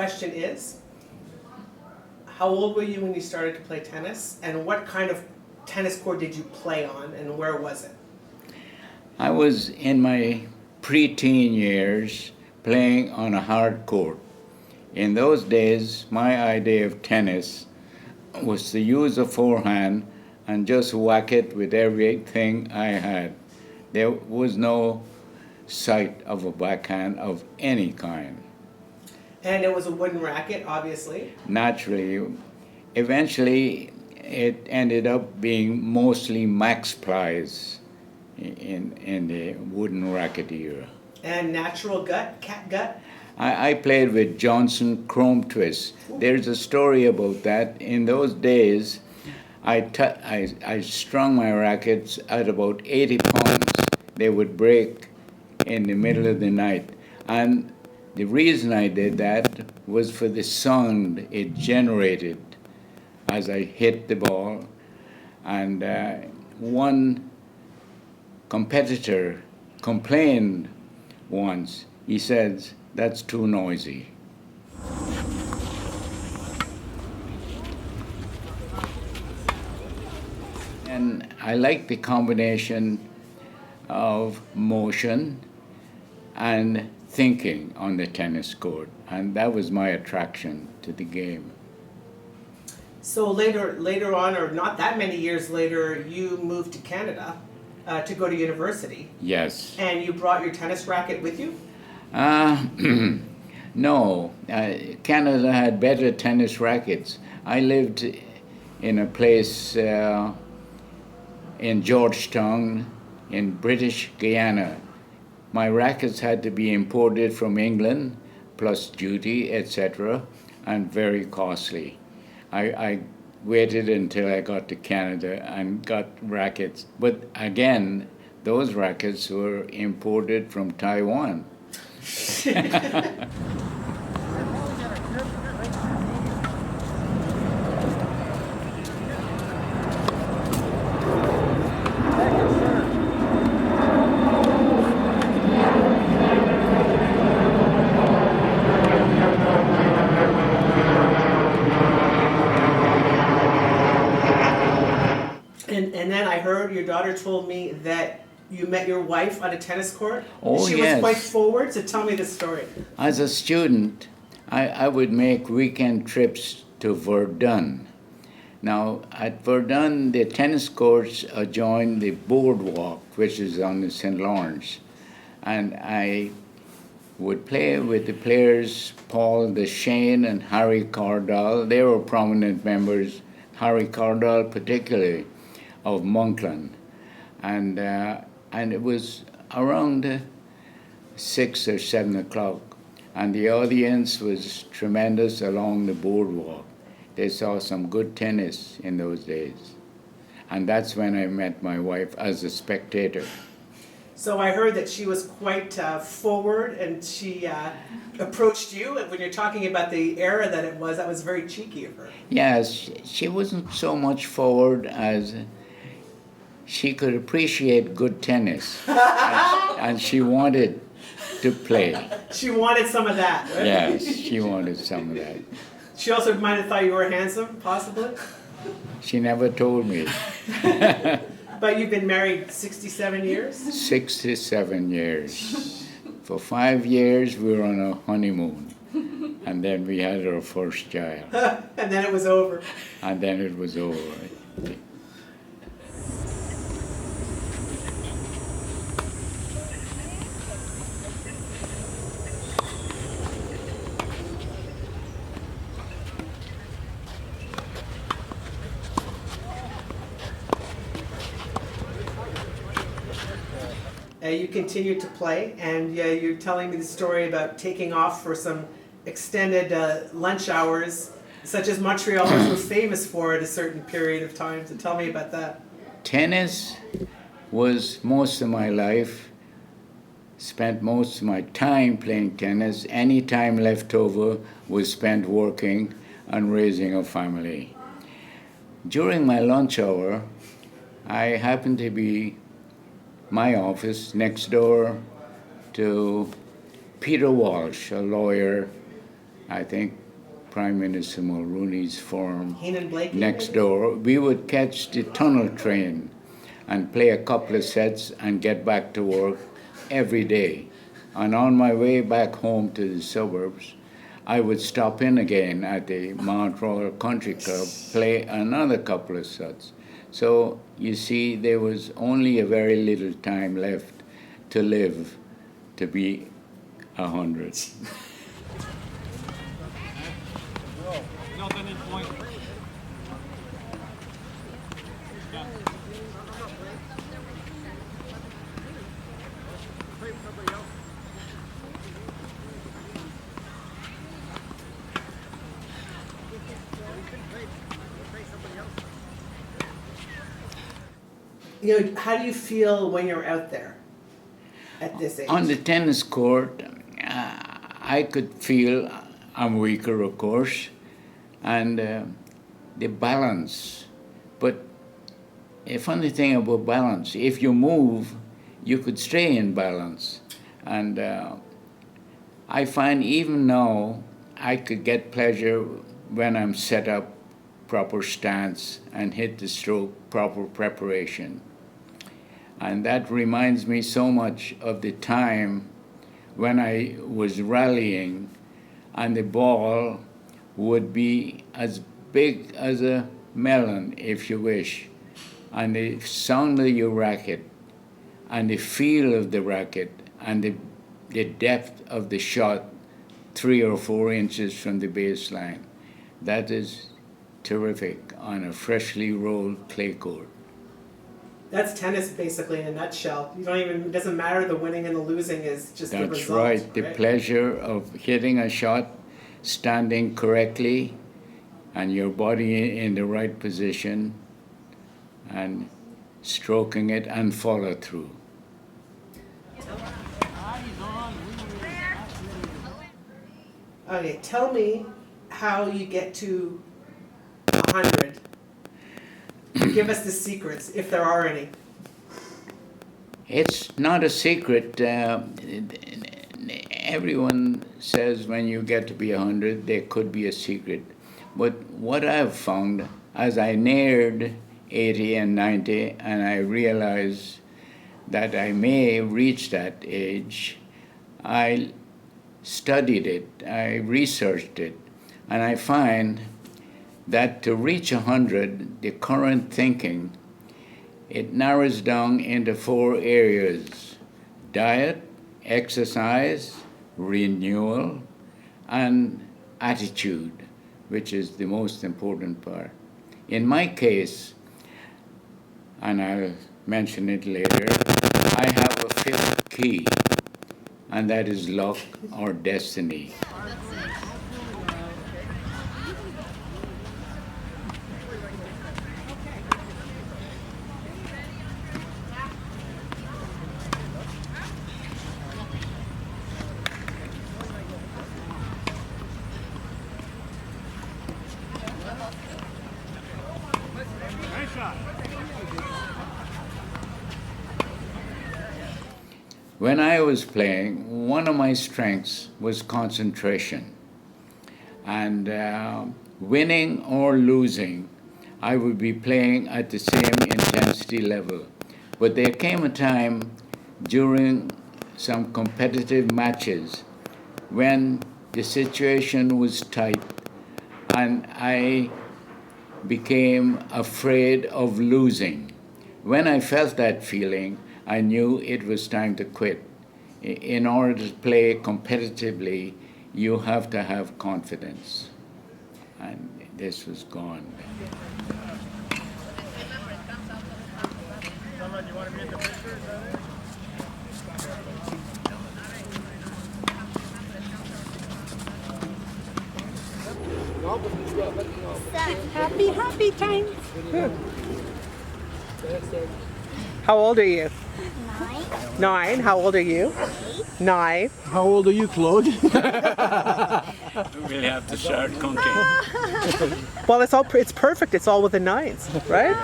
question is, how old were you when you started to play tennis, and what kind of tennis court did you play on, and where was it? I was in my preteen years playing on a hard court. In those days, my idea of tennis was to use a forehand and just whack it with everything I had. There was no sight of a backhand of any kind. And it was a wooden racket, obviously. Naturally, eventually it ended up being mostly max plies in the wooden racket era. And natural gut, cat gut? I played with Johnson Chrome Twist. There's a story about that. In those days, I strung my rackets at about 80 pounds. They would break in the middle of the night. And the reason I did that was for the sound it generated as I hit the ball. And one competitor complained once. He says, "That's too noisy." And I like the combination of motion and thinking on the tennis court, and that was my attraction to the game. So later on, or not that many years later, you moved to Canada to go to university. Yes. And you brought your tennis racket with you? No, Canada had better tennis rackets. I lived in a place in Georgetown in British Guyana. My rackets had to be imported from England, plus duty, etc., and very costly. I waited until I got to Canada and got rackets. But again, those rackets were imported from Taiwan. And then I heard your daughter told me that you met your wife on a tennis court. Oh, she yes. was quite forward, so tell me the story. As a student, I would make weekend trips to Verdun. Now, at Verdun, the tennis courts adjoin the boardwalk, which is on the St. Lawrence. And I would play with the players Paul Deschênes and Harry Cardall. They were prominent members, Harry Cardall particularly, of Montreal. And it was around 6 or 7 o'clock, and the audience was tremendous along the boardwalk. They saw some good tennis in those days. And that's when I met my wife as a spectator. So I heard that she was quite forward, and she approached you. When you're talking about the era that was very cheeky of her. Yes, she wasn't so much forward as she could appreciate good tennis. And she wanted to play. She wanted some of that, right? Yes, she wanted some of that. She also might have thought you were handsome, possibly. She never told me. But you've been married 67 years? 67 years. For 5 years, we were on a honeymoon. And then we had our first child. And then it was over. And then it was over. You continued to play, and you're telling me the story about taking off for some extended lunch hours, such as Montrealers were famous for at a certain period of time. So tell me about that. Tennis was most of my life. Spent most of my time playing tennis. Any time left over was spent working and raising a family. During my lunch hour, I happened to be my office next door to Peter Walsh, a lawyer I think Prime Minister Mulrooney's farm Heenan Blakey, next maybe? door. We would catch the tunnel train and play a couple of sets and get back to work every day. And on my way back home to the suburbs, I would stop in again at the Montreal Country Club, play another couple of sets. So you see, there was only a very little time left to live to be 100. You know, how do you feel when you're out there at this age? On the tennis court, I could feel I'm weaker, of course, and the balance. But a funny thing about balance, if you move, you could stay in balance. And I find even now I could get pleasure when I'm set up, proper stance, and hit the stroke, proper preparation. And that reminds me so much of the time when I was rallying and the ball would be as big as a melon, if you wish, and the sound of your racket and the feel of the racket and the depth of the shot 3 or 4 inches from the baseline. That is terrific on a freshly rolled clay court. That's tennis basically in a nutshell. You don't even, it doesn't matter the winning and the losing, is just the That's result. right. The pleasure of hitting a shot, standing correctly, and your body in the right position, and stroking it and follow through. Okay, tell me how you get to 100. Give us the secrets, if there are any. It's not a secret. Everyone says when you get to be 100, there could be a secret. But what I've found, as I neared 80 and 90, and I realized that I may reach that age, I studied it, I researched it, and I find that to reach 100, the current thinking, it narrows down into 4 areas: diet, exercise, renewal, and attitude, which is the most important part. In my case, and I'll mention it later, I have a 5th key, and that is luck or destiny. When I was playing, one of my strengths was concentration. And winning or losing, I would be playing at the same intensity level. But there came a time during some competitive matches when the situation was tight and I became afraid of losing. When I felt that feeling, I knew it was time to quit. In order to play competitively, you have to have confidence. And this was gone. Happy time. How old are you? 9. 9. How old are you? 9. How old are you, Claude? We'll have to start counting. Well, it's perfect. It's all with the 9s, right?